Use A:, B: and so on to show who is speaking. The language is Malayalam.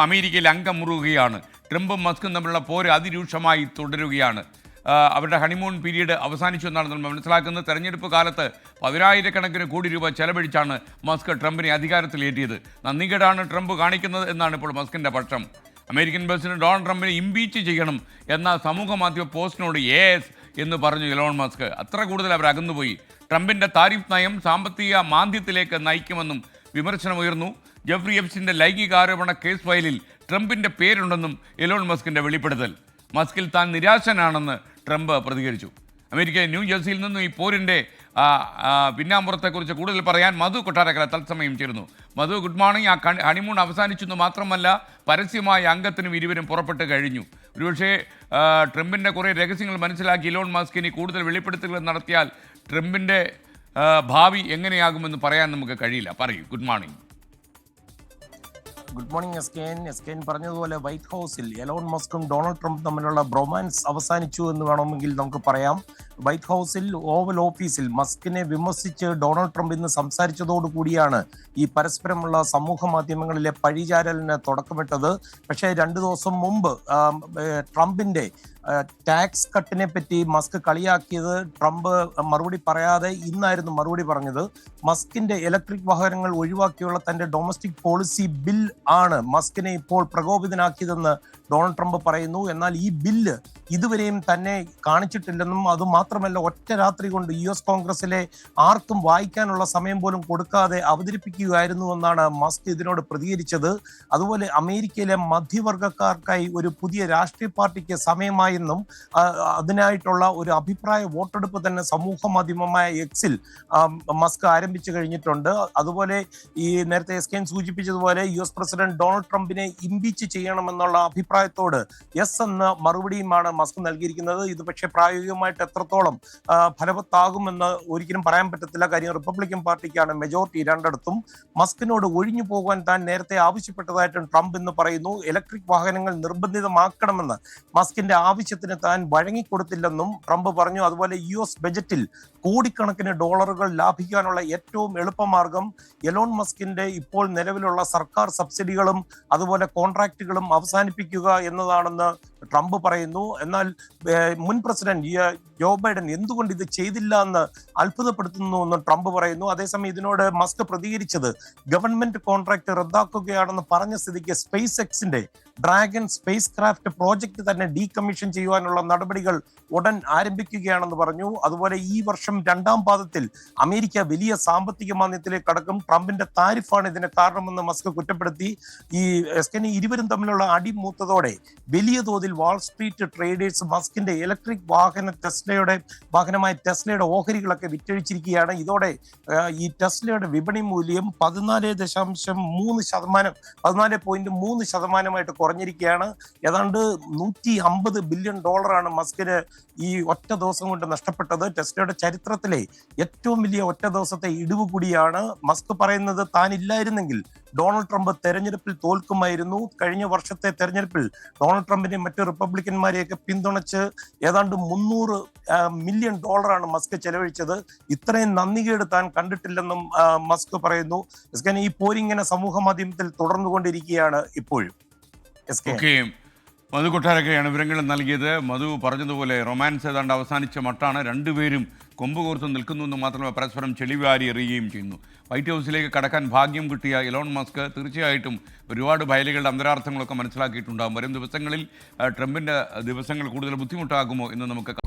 A: അമേരിക്കയിൽ അംഗം മുറുകുകയാണ്. ട്രംപും മസ്കും തമ്മിലുള്ള പോര് അതിരൂക്ഷമായി തുടരുകയാണ്. അവരുടെ ഹണിമൂൺ പീരീഡ് അവസാനിച്ചു എന്നാണ് നമ്മൾ മനസ്സിലാക്കുന്നത്. തെരഞ്ഞെടുപ്പ് കാലത്ത് 10,000 കോടി രൂപ ചെലവഴിച്ചാണ് മസ്ക് ട്രംപിനെ അധികാരത്തിലേറ്റിയത്. നന്ദികേടാണ് ട്രംപ് കാണിക്കുന്നത് എന്നാണ് ഇപ്പോൾ മസ്കിൻ്റെ പക്ഷം. അമേരിക്കൻ പ്രസിഡന്റ് ഡൊണാൾഡ് ട്രംപിനെ ഇംപീച്ച് ചെയ്യണം എന്ന സമൂഹ മാധ്യമ പോസ്റ്റിനോട് യേസ് എന്ന് പറഞ്ഞു എലോൺ മസ്ക്. അത്ര കൂടുതൽ അവർ അകന്നുപോയി. ട്രംപിൻ്റെ താരിഫ് നയം സാമ്പത്തിക മാന്ദ്യത്തിലേക്ക് നയിക്കുമെന്നും വിമർശനമുയർന്നു. ജെഫ്രി എപ്സ്റ്റീൻ്റെ ലൈംഗികാരോപണ കേസ് ഫയലിൽ ട്രംപിൻ്റെ പേരുണ്ടെന്നും എലോൺ മസ്കിൻ്റെ വെളിപ്പെടുത്തൽ. മസ്കിൽ താൻ നിരാശനാണെന്ന് ട്രംപ് പ്രതികരിച്ചു. അമേരിക്ക ന്യൂജേഴ്സിയിൽ നിന്നും ഈ പോരിൻ്റെ പിന്നാമ്പുറത്തെക്കുറിച്ച് കൂടുതൽ പറയാൻ മധു കൊട്ടാരക്കര തത്സമയം ചേരുന്നു. മധു, ഗുഡ് മോർണിംഗ്. ആ ഹണിമൂൺ അവസാനിച്ചെന്ന് മാത്രമല്ല, പരസ്യമായ അംഗത്തിനും ഇരുവരും പുറപ്പെട്ട് കഴിഞ്ഞു. ഒരുപക്ഷേ ട്രംപിൻ്റെ കുറേ രഹസ്യങ്ങൾ മനസ്സിലാക്കി എലോൺ മസ്ക് ഇനി കൂടുതൽ വെളിപ്പെടുത്തലുകൾ നടത്തിയാൽ ട്രംപിൻ്റെ ഭാവി എങ്ങനെയാകുമെന്ന് പറയാൻ നമുക്ക് കഴിയില്ല. പറയൂ. Good morning.
B: Good morning S K പറഞ്ഞതുപോലെ വൈറ്റ് ഹൗസിൽ എലോൺ മസ്കും ഡൊണാൾഡ് ട്രംപും തമ്മിലുള്ള റൊമാൻസ് അവസാനിച്ചു എന്ന് വേണമെങ്കിൽ നമുക്ക് പറയാം. വൈറ്റ് ഹൗസിൽ ഓവൽ ഓഫീസിൽ മസ്കിനെ വിമർശിച്ച് ഡൊണാൾഡ് ട്രംപ് ഇന്ന് സംസാരിച്ചതോടുകൂടിയാണ് ഈ പരസ്പരമുള്ള സമൂഹ മാധ്യമങ്ങളിലെ പഴിചാരലിന് തുടക്കമിട്ടത്. പക്ഷേ 2 ദിവസം മുമ്പ് ട്രംപിന്റെ ടാക്സ് കട്ടിനെ പറ്റി മസ്ക് കളിയാക്കിയത് ട്രംപ് മറുപടി പറയാതെ ഇന്നായിരുന്നു മറുപടി പറഞ്ഞത്. മസ്കിന്റെ ഇലക്ട്രിക് വാഹനങ്ങൾ ഒഴിവാക്കിയുള്ള തന്റെ ഡൊമസ്റ്റിക് പോളിസി ബിൽ ആണ് മസ്കിനെ ഇപ്പോൾ പ്രകോപിതനാക്കിയതെന്ന് ഡൊണാൾഡ് ട്രംപ് പറയുന്നു. എന്നാൽ ഈ ബില്ല് ഇതുവരെയും തന്നെ കാണിച്ചിട്ടില്ലെന്നും അതുമാത്രമല്ല ഒറ്റ രാത്രി കൊണ്ട് US കോൺഗ്രസിലെ ആർക്കും വായിക്കാനുള്ള സമയം പോലും കൊടുക്കാതെ അവതരിപ്പിക്കുകയായിരുന്നു എന്നാണ് മസ്ക് ഇതിനോട് പ്രതികരിച്ചത്. അതുപോലെ അമേരിക്കയിലെ മധ്യവർഗക്കാർക്കായി ഒരു പുതിയ രാഷ്ട്രീയ പാർട്ടിക്ക് സമയമായെന്നും അതിനായിട്ടുള്ള ഒരു അഭിപ്രായ വോട്ടെടുപ്പ് തന്നെ സമൂഹ മാധ്യമമായ എക്സിൽ മസ്ക് ആരംഭിച്ചു കഴിഞ്ഞിട്ടുണ്ട്. അതുപോലെ ഈ നേരത്തെ എസ് സൂചിപ്പിച്ചതുപോലെ US പ്രസിഡന്റ് ഡൊണാൾഡ് ട്രംപിനെ ഇംപീച്ച് ചെയ്യണമെന്നുള്ള അഭിപ്രായത്തോട് യെസ് എന്ന മറുപടിയുമാണ് മസ്ക് നൽകിയിരിക്കുന്നത്. ഇത് പക്ഷേ പ്രായോഗികമായിട്ട് എത്രത്തോളം ഫലവത്താകുമെന്ന് ഒരിക്കലും പറയാൻ പറ്റത്തില്ല. കാര്യം റിപ്പബ്ലിക്കൻ പാർട്ടിക്കാണ് മെജോറിറ്റി രണ്ടിടത്തും. മസ്കിനോട് ഒഴിഞ്ഞു പോകാൻ താൻ നേരത്തെ ആവശ്യപ്പെട്ടതായിട്ടും ട്രംപ് എന്ന് പറയുന്നു. ഇലക്ട്രിക് വാഹനങ്ങൾ നിർബന്ധിതമാക്കണമെന്ന് മസ്കിന്റെ ആവശ്യത്തിന് താൻ വഴങ്ങിക്കൊടുത്തില്ലെന്നും ട്രംപ് പറഞ്ഞു. അതുപോലെ US ബജറ്റിൽ കോടിക്കണക്കിന് ഡോളറുകൾ ലാഭിക്കാനുള്ള ഏറ്റവും എളുപ്പമാർഗം എലോൺ മസ്കിന്റെ ഇപ്പോൾ നിലവിലുള്ള സർക്കാർ സബ്സിഡികളും അതുപോലെ കോൺട്രാക്റ്റുകളും അവസാനിപ്പിക്കുക എന്നതാണെന്ന് ട്രംപ് പറയുന്നു. എന്നാൽ മുൻ പ്രസിഡന്റ് ജോ ബൈഡൻ എന്തുകൊണ്ട് ഇത് ചെയ്തില്ല എന്ന് അത്ഭുതപ്പെടുത്തുന്നു എന്ന് ട്രംപ് പറയുന്നു. അതേസമയം ഇതിനോട് മസ്ക് പ്രതികരിച്ചത് ഗവൺമെന്റ് കോൺട്രാക്ട് റദ്ദാക്കുകയാണെന്ന് പറഞ്ഞ സ്ഥിതിക്ക് സ്പേസ് എക്സിന്റെ ഡ്രാഗൺ സ്പേസ് ക്രാഫ്റ്റ് പ്രോജക്റ്റ് തന്നെ ഡീകമ്മീഷൻ ചെയ്യുവാനുള്ള നടപടികൾ ഉടൻ ആരംഭിക്കുകയാണെന്ന് പറഞ്ഞു. അതുപോലെ ഈ വർഷം 2ാം പാദത്തിൽ അമേരിക്ക വലിയ സാമ്പത്തിക മാന്ദ്യത്തിലേക്ക് കടക്കും. ട്രംപിന്റെ താരിഫാണ് ഇതിന് കാരണമെന്ന് മസ്ക് കുറ്റപ്പെടുത്തി. ഈ ഇരുവരും തമ്മിലുള്ള അടിമൂത്തതോടെ വലിയ തോതിൽ വാൾ സ്ട്രീറ്റ് ട്രേഡേഴ്സ് മസ്കിന്റെ ഇലക്ട്രിക് വാഹനമായ ടെസ്ലയുടെ ഓഹരികളൊക്കെ വിറ്റഴിച്ചിരിക്കുകയാണ്. ഇതോടെ ഈ ടെസ്ലയുടെ വിപണി മൂല്യം 14.3% കുറഞ്ഞിരിക്കുകയാണ്. ഏതാണ്ട് $150 ബില്യൺ മസ്കിന് ഈ ഒറ്റ ദിവസം കൊണ്ട് നഷ്ടപ്പെട്ടത്. ടെസ്ലയുടെ ചരിത്രത്തിലെ ഏറ്റവും വലിയ ഒറ്റ ദിവസത്തെ ഇടിവ് കൂടിയാണ്. മസ്ക് പറയുന്നത് താൻ ഇല്ലായിരുന്നെങ്കിൽ ഡൊണാൾഡ് ട്രംപ് തെരഞ്ഞെടുപ്പിൽ തോൽക്കുമായിരുന്നു. കഴിഞ്ഞ വർഷത്തെ തെരഞ്ഞെടുപ്പിൽ ഡൊണാൾഡ് ട്രംപിനെ മറ്റ് റിപ്പബ്ലിക്കന്മാരെയൊക്കെ പിന്തുണച്ച് ഏതാണ്ട് $300 മില്യൺ മസ്ക് ചെലവഴിച്ചത്. ഇത്രയും നന്ദികേട് താൻ കണ്ടിട്ടില്ലെന്നും മസ്ക് പറയുന്നു. ഈ പോരിങ്ങനെ സമൂഹ മാധ്യമത്തിൽ തുടർന്നുകൊണ്ടിരിക്കുകയാണ് ഇപ്പോഴും.
A: മധു കൊട്ടാരക്കരയാണ് വിവരങ്ങൾ നൽകിയത്. മധു പറഞ്ഞതുപോലെ റൊമാൻസ് ഏതാണ്ട് അവസാനിച്ച മട്ടാണ്. രണ്ടുപേരും കൊമ്പ് കോർത്ത് നിൽക്കുന്നു എന്ന് മാത്രമേ പരസ്പരം ചെളിവാരി എറിയുകയും ചെയ്യുന്നു. വൈറ്റ് ഹൗസിലേക്ക് കടക്കാൻ ഭാഗ്യം കിട്ടിയ എലോൺ മസ്ക് തീർച്ചയായിട്ടും ഒരുപാട് ഫയലുകളുടെ അന്തരാർത്ഥങ്ങളൊക്കെ മനസ്സിലാക്കിയിട്ടുണ്ടാകും. വരും ദിവസങ്ങളിൽ ട്രംപിൻ്റെ ദിവസങ്ങൾ കൂടുതൽ ബുദ്ധിമുട്ടാകുമോ എന്ന് നമുക്ക്